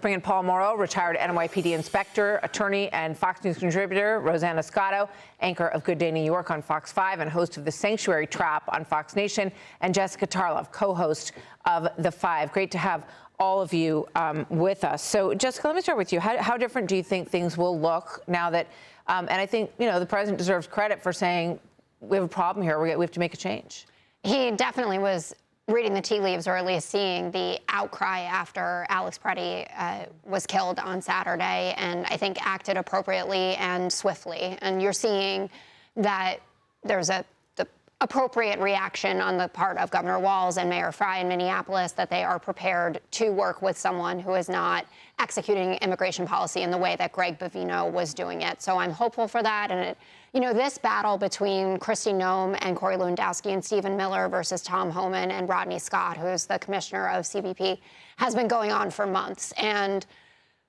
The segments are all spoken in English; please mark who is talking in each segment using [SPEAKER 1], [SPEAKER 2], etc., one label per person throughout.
[SPEAKER 1] bring in Paul Mauro, retired NYPD inspector, attorney, and Fox News contributor, Rosanna Scotto, anchor of Good Day New York on Fox 5 and host of The Sanctuary Trap on Fox Nation, and Jessica Tarlov, co-host of The Five. Great to have all of you with us. So, Jessica, let me start with you. How different do you think things will look now that, and I think, you know, the president deserves credit for saying we have a problem here, we have to make a change.
[SPEAKER 2] He definitely was reading the tea leaves, or at least seeing the outcry after Alex Preddy was killed on Saturday, and I think acted appropriately and swiftly. And you're seeing that there's the appropriate reaction on the part of Governor Walz and Mayor Frey in Minneapolis, that they are prepared to work with someone who is not executing immigration policy in the way that Greg Bovino was doing it. So I'm hopeful for that. And you know, this battle between Kristi Noem and Corey Lewandowski and Stephen Miller versus Tom Homan and Rodney Scott, who's the commissioner of CBP, has been going on for months. And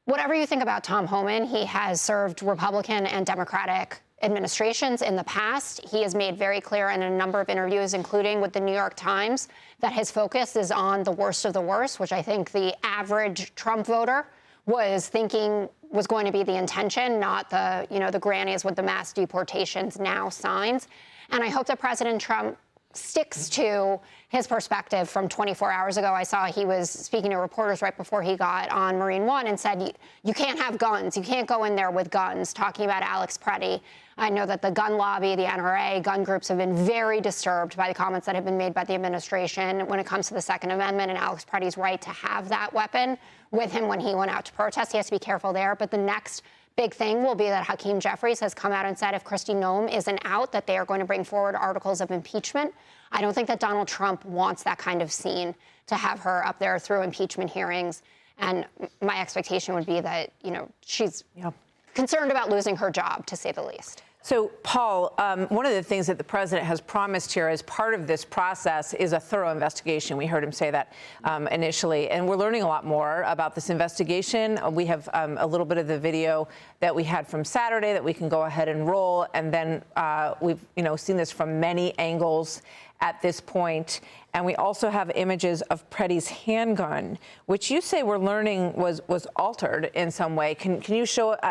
[SPEAKER 2] whatever you think about Tom Homan, he has served Republican and Democratic administrations in the past. He has made very clear in a number of interviews, including with the New York Times, that his focus is on the worst of the worst, which I think the average Trump voter was thinking was going to be the intention, not the, you know, the grannies with the mass deportations now signs. And I hope that President Trump sticks to his perspective from 24 hours ago. I saw he was speaking to reporters right before he got on Marine One and said, you can't have guns. You can't go in there with guns, talking about Alex Preddy. I know that the gun lobby, the NRA, gun groups have been very disturbed by the comments that have been made by the administration when it comes to the Second Amendment and Alex Preddy's right to have that weapon with him when he went out to protest. He has to be careful there. But the next big thing will be that Hakeem Jeffries has come out and said if Kristi Noem isn't out, that they are going to bring forward articles of impeachment. I don't think that Donald Trump wants that kind of scene, to have her up there through impeachment hearings. And my expectation would be that, you know, she's concerned about losing her job, to say the least.
[SPEAKER 1] So, Paul, one of the things that the president has promised here as part of this process is a thorough investigation. We heard him say that initially, and we're learning a lot more about this investigation. We have a little bit of the video that we had from Saturday that we can go ahead and roll, and then we've seen this from many angles at this point. And we also have images of Preddy's handgun, which you say we're learning was altered in some way. Can you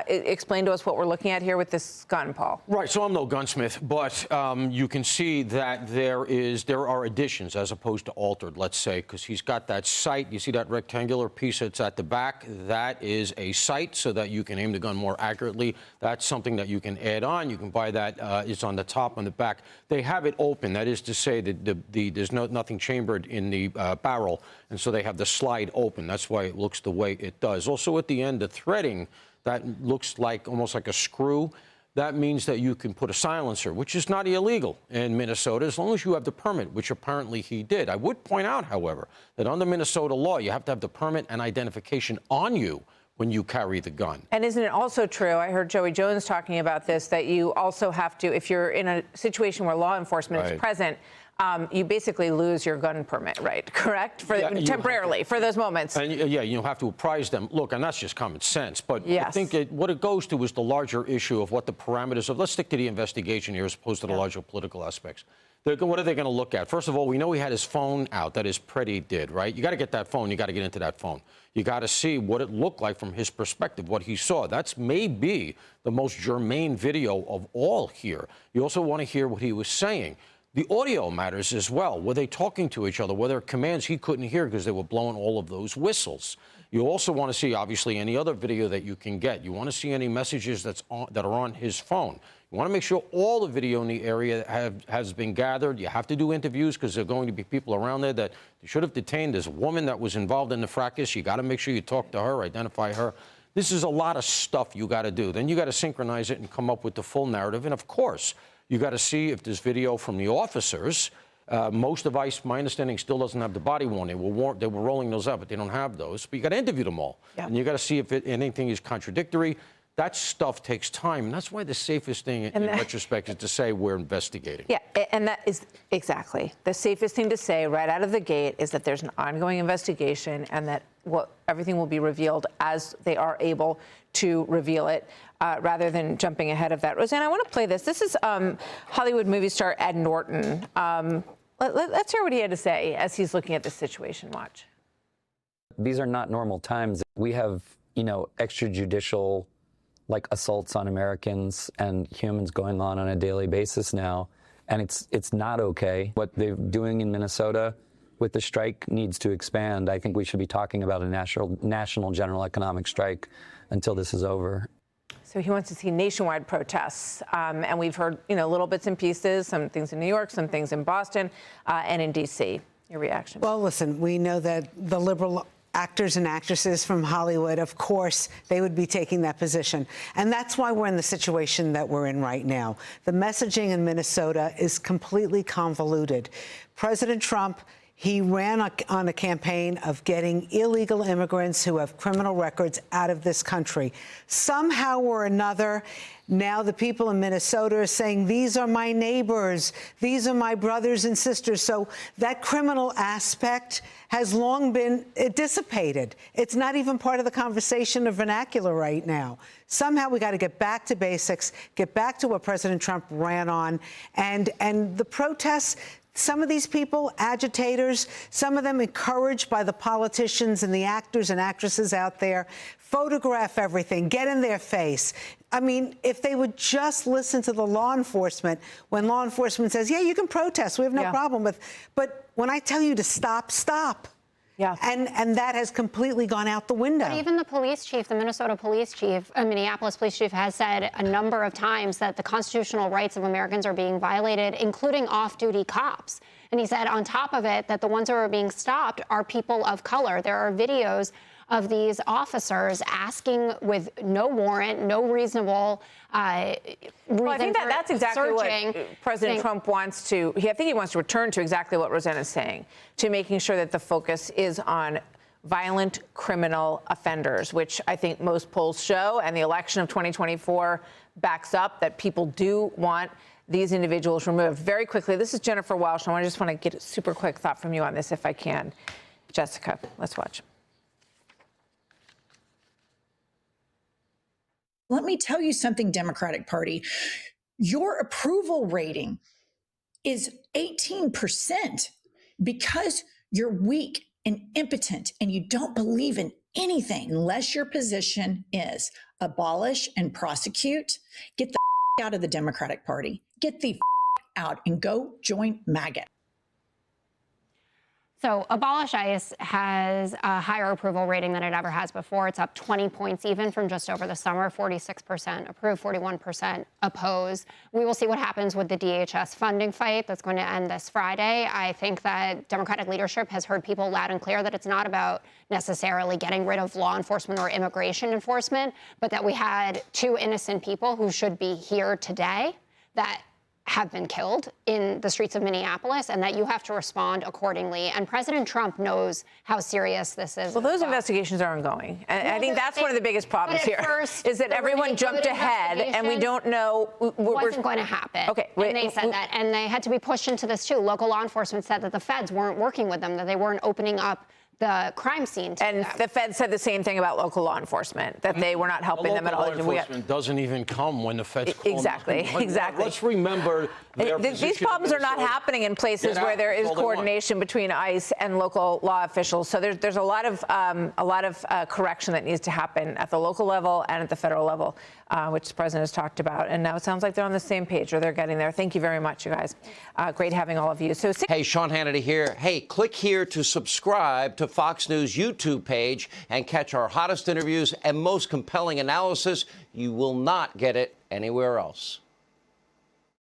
[SPEAKER 1] explain to us what we're looking at here with this gun, Paul?
[SPEAKER 3] Right. So I'm no gunsmith, but you can see that there are additions as opposed to altered, let's say, because he's got that sight. You see that rectangular piece that's at the back? That is a sight so that you can aim the gun more accurately. That's something that you can add on. You can buy that. It's on the top, on the back. They have it open. That is to say that there's nothing chambered in the barrel, and so they have the slide open. That's why it looks the way it does. Also at the end, the threading, that looks like almost like a screw. That means that you can put a silencer, which is not illegal in Minnesota, as long as you have the permit, which apparently he did. I would point out, however, that under Minnesota law, you have to have the permit and identification on you when you carry the gun.
[SPEAKER 1] And isn't it also true, I heard Joey Jones talking about this, that you also have to, if you're in a situation where law enforcement is present, you basically lose your gun permit, right? Correct? Temporarily, for those moments.
[SPEAKER 3] And yeah, you have to apprise them. Look, and that's just common sense. But
[SPEAKER 1] yes.
[SPEAKER 3] I think what it goes to is the larger issue of what the parameters of. Let's stick to the investigation here as opposed to the larger political aspects. What are they going to look at? First of all, we know he had his phone out. That is, Preddy did, right? You got to get that phone. You got to get into that phone. You got to see what it looked like from his perspective, what he saw. That's maybe the most germane video of all here. You also want to hear what he was saying. The audio matters as well. Were they talking to each other? Were there commands he couldn't hear because they were blowing all of those whistles? You also want to see, obviously, any other video that you can get. You want to see any messages that are on his phone. You want to make sure all the video in the area has been gathered. You have to do interviews because there are going to be people around there that you should have detained. There's a woman that was involved in the fracas. You got to make sure you talk to her, identify her. This is a lot of stuff you got to do. Then you got to synchronize it and come up with the full narrative. And, of course, you got to see if there's video from the officers. Most of ICE, my understanding, still doesn't have the body worn. They were rolling those out, but they don't have those. But you got to interview them all. Yeah. And you got to see if anything is contradictory. That stuff takes time. And that's why the safest thing in retrospect is to say we're investigating.
[SPEAKER 1] Yeah, and that is exactly the safest thing to say right out of the gate, is that there's an ongoing investigation and that everything will be revealed as they are able to reveal it, rather than jumping ahead of that. Rosanna, I want to play this. This is Hollywood movie star Ed Norton. Let's hear what he had to say as he's looking at this situation. Watch.
[SPEAKER 4] These are not normal times. We have, extrajudicial assaults on Americans and humans going on a daily basis now. And it's not okay. What they're doing in Minnesota with the strike needs to expand. I think we should be talking about a national general economic strike until this is over.
[SPEAKER 1] So he wants to see nationwide protests. And we've heard, little bits and pieces, some things in New York, some things in Boston, and in D.C. Your reaction?
[SPEAKER 5] Well, listen, we know that the liberal actors and actresses from Hollywood, of course, they would be taking that position. And that's why we're in the situation that we're in right now. The messaging in Minnesota is completely convoluted. President Trump, he ran on a campaign of getting illegal immigrants who have criminal records out of this country. Somehow or another, now the people in Minnesota are saying, these are my neighbors, these are my brothers and sisters. So that criminal aspect has long been dissipated. It's not even part of the conversation or vernacular right now. Somehow we got to get back to basics, get back to what President Trump ran on, and the protests. Some of these people, agitators, some of them encouraged by the politicians and the actors and actresses out there, photograph everything, get in their face. I mean, if they would just listen to the law enforcement, when law enforcement says, yeah, you can protest, we have no problem with, but when I tell you to stop, stop. Yeah. And that has completely gone out the window.
[SPEAKER 2] But even the police chief, the Minnesota police chief, Minneapolis police chief, has said a number of times that the constitutional rights of Americans are being violated, including off-duty cops. And he said on top of it that the ones who are being stopped are people of color. There are videos of these officers asking with no warrant, no reasonable reason.
[SPEAKER 1] Well, I think that's exactly what President Trump wants to. I think he wants to return to exactly what Rosanna's saying, to making sure that the focus is on violent criminal offenders, which I think most polls show, and the election of 2024 backs up that people do want these individuals removed. Very quickly, this is Jennifer Welsh. I just want to get a super quick thought from you on this, if I can. Jessica, let's watch.
[SPEAKER 6] Let me tell you something, Democratic Party. Your approval rating is 18% because you're weak and impotent and you don't believe in anything unless your position is abolish and prosecute. Get the out of the Democratic Party. Get the out and go join MAGA.
[SPEAKER 2] So Abolish ICE has a higher approval rating than it ever has before. It's up 20 points even from just over the summer, 46% approve, 41% oppose. We will see what happens with the DHS funding fight that's going to end this Friday. I think that Democratic leadership has heard people loud and clear that it's not about necessarily getting rid of law enforcement or immigration enforcement, but that we had 2 innocent people who should be here today that have been killed in the streets of Minneapolis, and that you have to respond accordingly. And President Trump knows how serious this is.
[SPEAKER 1] Well, those investigations are ongoing. And I think that's one of the biggest problems here, is that everyone jumped ahead, and we don't know.
[SPEAKER 2] Wasn't going to happen.
[SPEAKER 1] Okay.
[SPEAKER 2] And they said that, and they had to be pushed into this, too. Local law enforcement said that the feds weren't working with them, that they weren't opening up the crime scene to
[SPEAKER 1] and
[SPEAKER 2] them.
[SPEAKER 1] The Fed said the same thing about local law enforcement, that they were not helping them at all.
[SPEAKER 3] Law enforcement doesn't even come when the Feds call.
[SPEAKER 1] Exactly.
[SPEAKER 3] Let's remember
[SPEAKER 1] these problems are not happening in places where there is coordination between ICE and local law officials. So there's a lot of correction that needs to happen at the local level and at the federal level, which the president has talked about. And now it sounds like they're on the same page, or they're getting there. Thank you very much, you guys. Great having all of you. So
[SPEAKER 7] hey, Sean Hannity here. Hey, click here to subscribe to Fox News YouTube page and catch our hottest interviews and most compelling analysis. You will not get it anywhere else.